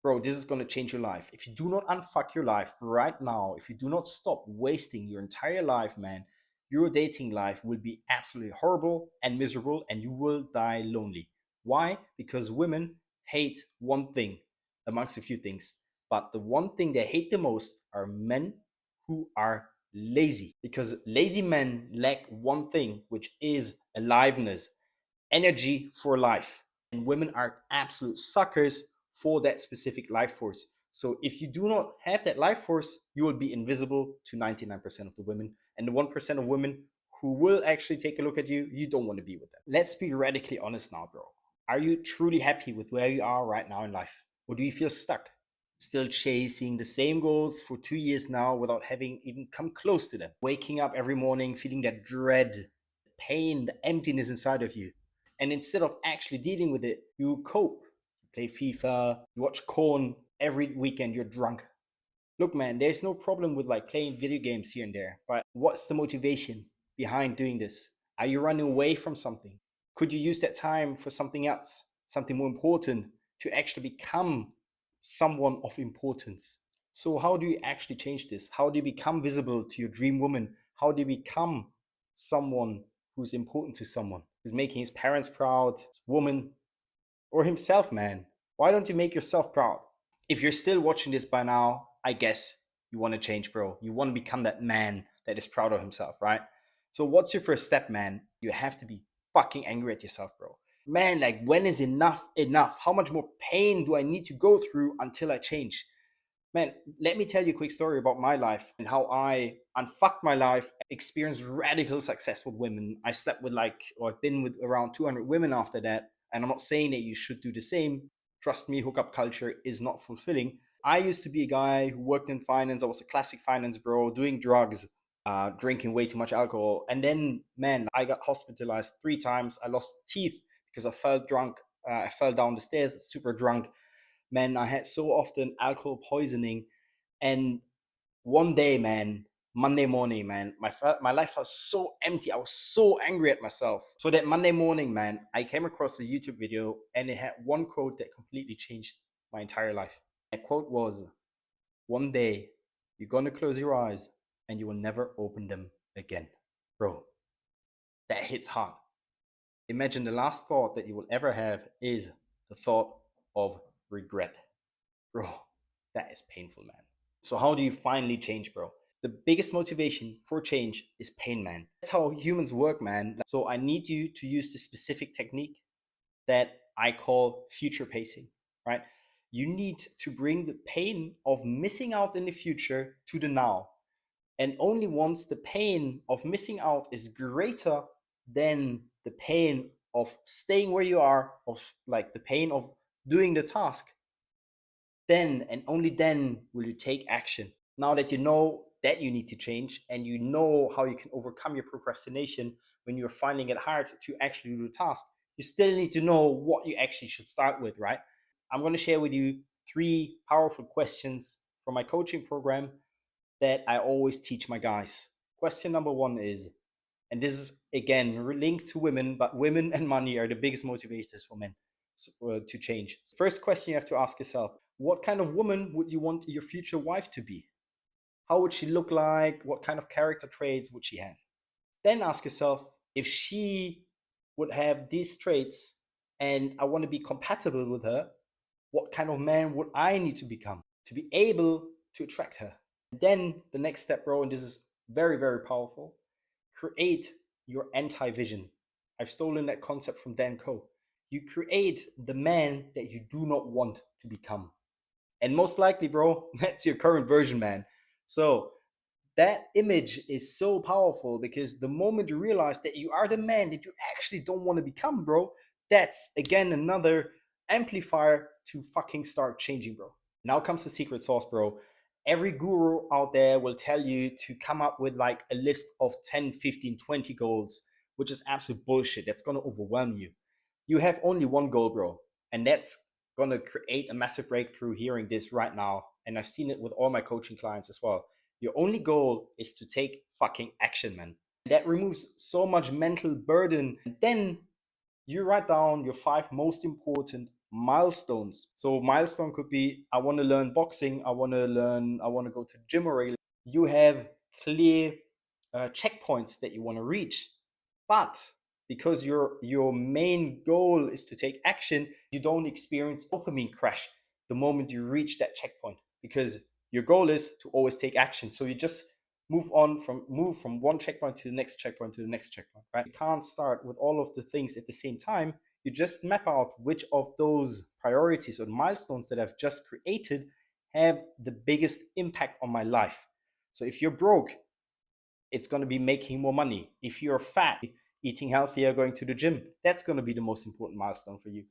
Bro, this is going to change your life. If you do not unfuck your life right now, if you do not stop wasting your entire life, man, your dating life will be absolutely horrible and miserable and you will die lonely. Why? Because women hate one thing amongst a few things. But the one thing they hate the most are men who are lazy. Because lazy men lack one thing, which is aliveness, energy for life. And women are absolute suckers for that specific life force. So if you do not have that life force, you will be invisible to 99% of the women. And the 1% of women who will actually take a look at you, you don't want to be with them. Let's be radically honest now, bro. Are you truly happy with where you are right now in life? Or do you feel stuck? Still chasing the same goals for 2 years now without having even come close to them? Waking up every morning feeling that dread, pain, the emptiness inside of you. And instead of actually dealing with it, you cope. You play FIFA, you watch corn every weekend, you're drunk. Look, man, there's no problem with like playing video games here and there, but what's the motivation behind doing this? Are you running away from something? Could you use that time for something else, something more important to actually become someone of importance? So, how do you actually change this? How do you become visible to your dream woman? How do you become someone who's important to someone, who's making his parents proud, his woman, or himself, man? Why don't you make yourself proud? If you're still watching this by now, I guess you want to change, bro. You want to become that man that is proud of himself, right? So, what's your first step, man? You have to be fucking angry at yourself, bro. Man, like, when is enough enough? How much more pain do I need to go through until I change? Man, let me tell you a quick story about my life and how I unfucked my life, experienced radical success with women. I slept with like, or I've been with around 200 women after that. And I'm not saying that you should do the same. Trust me, hookup culture is not fulfilling. I used to be a guy who worked in finance. I was a classic finance bro, doing drugs, drinking way too much alcohol. And then, man, I got hospitalized 3 times. I lost teeth because I fell drunk. I fell down the stairs, super drunk. Man, I had so often alcohol poisoning. And one day, man, Monday morning, man, my life was so empty. I was so angry at myself. So that Monday morning, man, I came across a YouTube video and it had one quote that completely changed my entire life. That quote was, "One day, you're going to close your eyes and you will never open them again." Bro, that hits hard. Imagine the last thought that you will ever have is the thought of regret. Bro, that is painful, man. So, how do you finally change, bro? The biggest motivation for change is pain, man. That's how humans work, man. So, I need you to use this specific technique that I call future pacing, right? You need to bring the pain of missing out in the future to the now. And only once the pain of missing out is greater than the pain of staying where you are, of like the pain of doing the task, then and only then will you take action. Now that you know that you need to change and you know how you can overcome your procrastination when you're finding it hard to actually do the task, you still need to know what you actually should start with, right? I'm going to share with you 3 powerful questions from my coaching program that I always teach my guys. Question number 1 is, and this is again linked to women, but women and money are the biggest motivators for men to change. First question you have to ask yourself: what kind of woman would you want your future wife to be? How would she look like? What kind of character traits would she have? Then ask yourself, if she would have these traits and I want to be compatible with her, what kind of man would I need to become to be able to attract her? Then the next step, bro, and this is very, very powerful: create your anti-vision. I've stolen that concept from Dan Coe. You create the man that you do not want to become. And most likely, bro, that's your current version, man. So that image is so powerful because the moment you realize that you are the man that you actually don't want to become, bro, that's again another amplifier to fucking start changing, bro. Now comes the secret sauce, bro. Every guru out there will tell you to come up with like a list of 10, 15, 20 goals, which is absolute bullshit. That's going to overwhelm you. You have only one goal, bro, and that's going to create a massive breakthrough hearing this right now. And I've seen it with all my coaching clients as well. Your only goal is to take fucking action, man. That removes so much mental burden. And then you write down your 5 most important milestones. So milestone could be, I want to learn boxing, I want to go to the gym already. You have clear checkpoints that you want to reach. But because your main goal is to take action, you don't experience dopamine crash the moment you reach that checkpoint, because your goal is to always take action. So you just move from one checkpoint to the next checkpoint to the next checkpoint, right? You can't start with all of the things at the same time. You just map out which of those priorities or milestones that I've just created have the biggest impact on my life. So if you're broke, it's going to be making more money. If you're fat, eating healthier, going to the gym, that's going to be the most important milestone for you.